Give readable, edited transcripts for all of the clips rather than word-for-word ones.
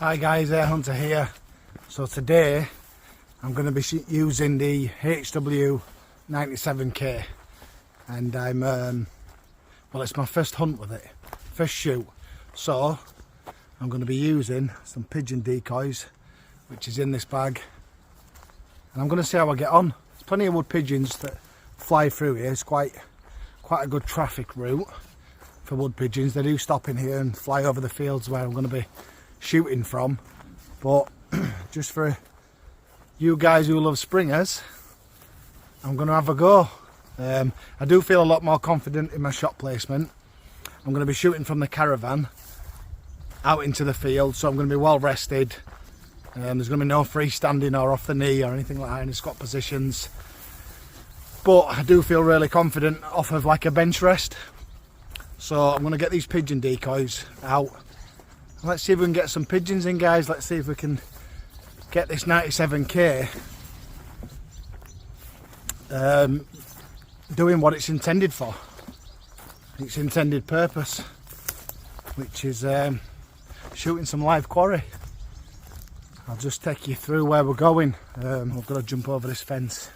Hi guys, Air Hunter here. So today I'm going to be using the HW97K, and well, it's my first hunt with it, first shoot. So I'm going to be using some pigeon decoys, which is in this bag, and I'm going to see how I get on. There's plenty of wood pigeons that fly through here. It's quite a good traffic route for wood pigeons. They do stop in here and fly over the fields where I'm going to be shooting from, but just for you guys who love springers, I'm going to have a go. I do feel a lot more confident in my shot placement. I'm going to be shooting from the caravan out into the field, so I'm going to be well rested. There's going to be no freestanding or off the knee or anything like that in the squat positions, but I do feel really confident off of like a bench rest. So I'm going to get these pigeon decoys out. Let's see if we can get some pigeons in, guys. Let's see if we can get this 97K doing what it's intended for, its intended purpose, which is shooting some live quarry. I'll just take you through where we're going. I've got to jump over this fence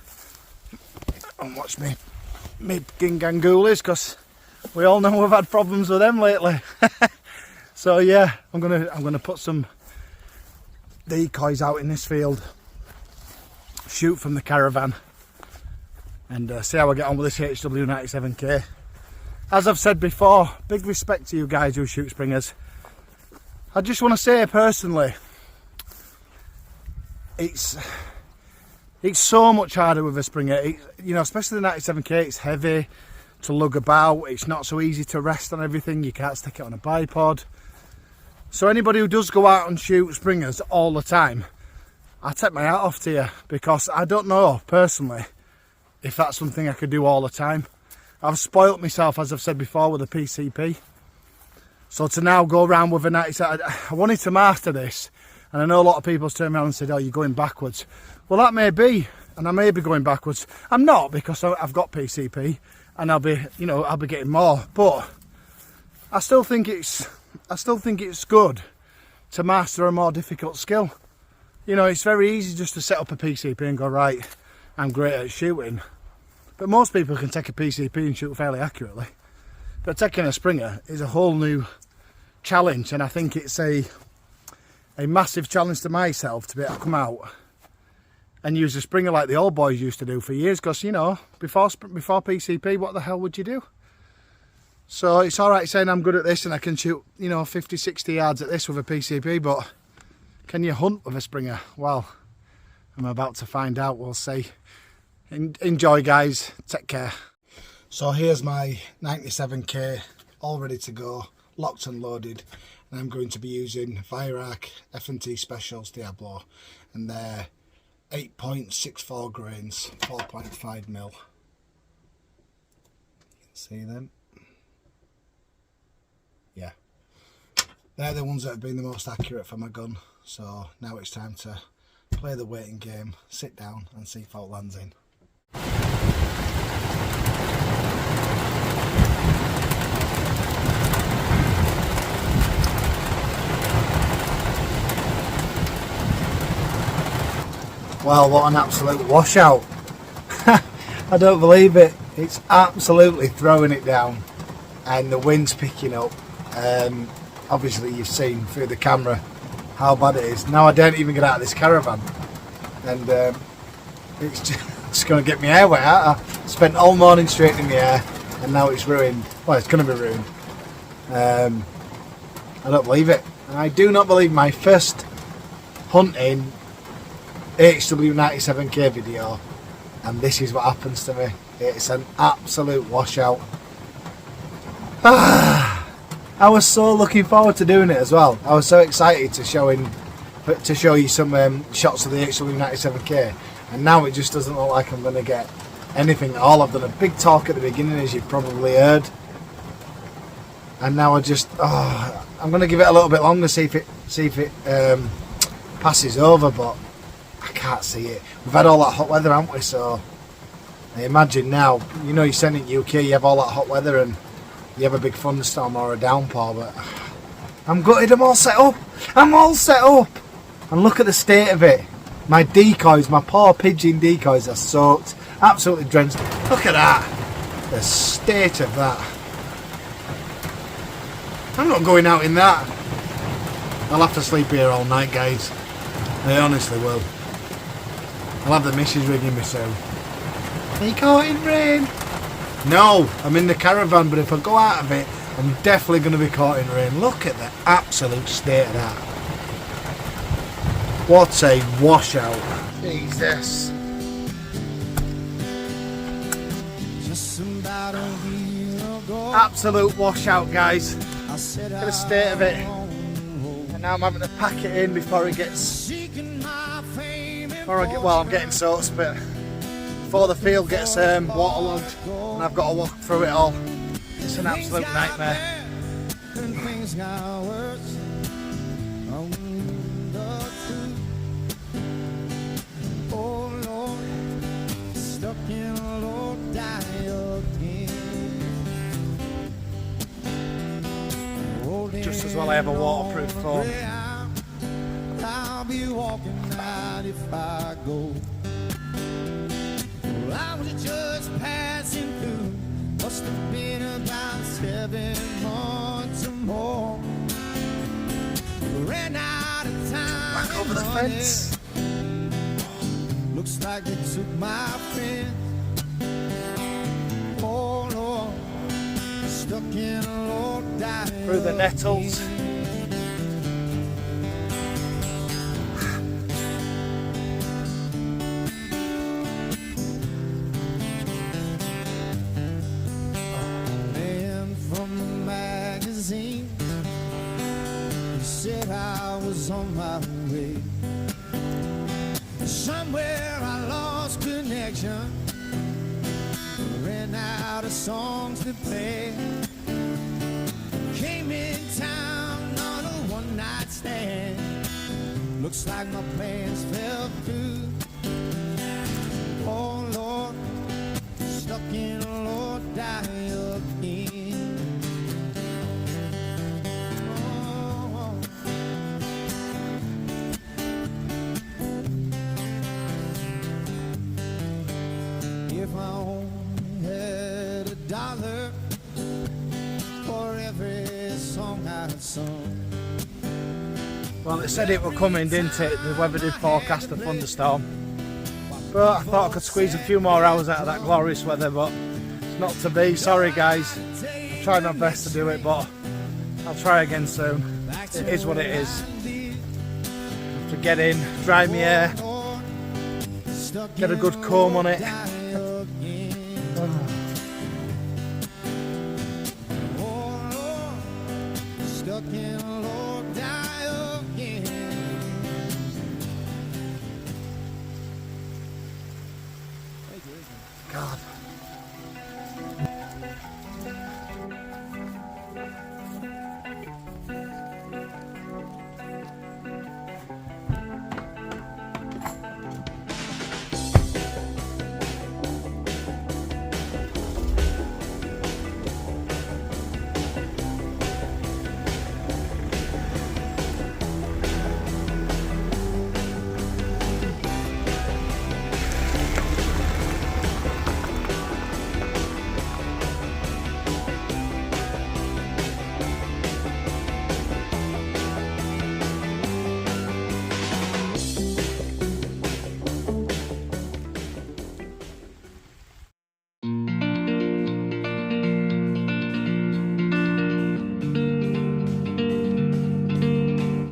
and watch me gingangoolies, because we all know we've had problems with them lately. So yeah, I'm gonna put some decoys out in this field, shoot from the caravan, and see how I get on with this HW97K. As I've said before, big respect to you guys who shoot springers. I just want to say personally, it's so much harder with a springer. You know, especially the 97K. It's heavy to lug about. It's not so easy to rest on everything. You can't stick it on a bipod. So anybody who does go out and shoot springers all the time, I take my hat off to you, because I don't know personally if that's something I could do all the time. I've spoilt myself, as I've said before, with a PCP. So to now go around with a 97, I wanted to master this, and I know a lot of people turned around and said, "Oh, you're going backwards." Well, that may be, and I may be going backwards. I'm not, because I've got PCP, and I'll be getting more. But I still think it's good to master a more difficult skill. You know, it's very easy just to set up a PCP and go, right, I'm great at shooting. But most people can take a PCP and shoot fairly accurately. But taking a springer is a whole new challenge, and I think it's a massive challenge to myself to be able to come out and use a springer like the old boys used to do for years. Because, you know, before PCP, what the hell would you do? So it's alright saying I'm good at this and I can shoot, you know, 50, 60 yards at this with a PCP, but can you hunt with a springer? Well, I'm about to find out, we'll see. Enjoy, guys, take care. So here's my 97K, all ready to go, locked and loaded, and I'm going to be using Virak F&T Specials Diablo, and they're 8.64 grains, 4.5 mil. You can see them. Yeah, they're the ones that have been the most accurate for my gun. So now it's time to play the waiting game, sit down and see if it lands in. Well, what an absolute washout. I don't believe it. It's absolutely throwing it down, and the wind's picking up. Obviously you've seen through the camera how bad it is. Now I don't even get out of this caravan, and it's just going to get me hair wet. I spent all morning straightening my hair, and now it's ruined. Well, it's going to be ruined. I don't believe it. I do not believe my first hunting HW97K video, and this is what happens to me. It's an absolute washout. I was so looking forward to doing it as well. I was so excited to show you some shots of the HW97K, and now it just doesn't look like I'm going to get anything at all. I've done a big talk at the beginning, as you've probably heard, and now I'm going to give it a little bit longer, see if it passes over, but I can't see it. We've had all that hot weather, haven't we? So I imagine now, you know, you send it UK, you have all that hot weather and you have a big thunderstorm or a downpour, but I'm gutted, I'm all set up. I'm all set up. And look at the state of it. My decoys, my poor pigeon decoys are soaked. Absolutely drenched. Look at that. The state of that. I'm not going out in that. I'll have to sleep here all night, guys. I honestly will. I'll have the missus ringing me soon. Are you caught in rain? No, I'm in the caravan, but if I go out of it, I'm definitely going to be caught in rain. Look at the absolute state of that. What a washout. Jesus. Absolute washout, guys. Look at the state of it. And now I'm having to pack it in before it gets... I'm getting soaked, but before the field gets waterlogged and I've got to walk through it all. It's an absolute nightmare. Just as well I have a waterproof phone. I'll be walking out if I go. Well, I was just passing through. Must have been about 7 months or more. Ran out of time. Back over the fence. Looks like they took my friend. Oh Lord, stuck in a low dive. Through the nettles. On my way, somewhere I lost connection, ran out of songs to play, came in town on a one-night stand, looks like my plans fell through. Oh Lord, stuck in a low dive again. If I only had $1 for every song I sung. Well, it said it were coming, didn't it? The weather did forecast a thunderstorm. But I thought I could squeeze a few more hours out of that glorious weather, but it's not to be. Sorry guys. I tried my best to do it, but I'll try again soon. It is what it is. Have to get in, dry my hair, get a good comb on it. Stuck in a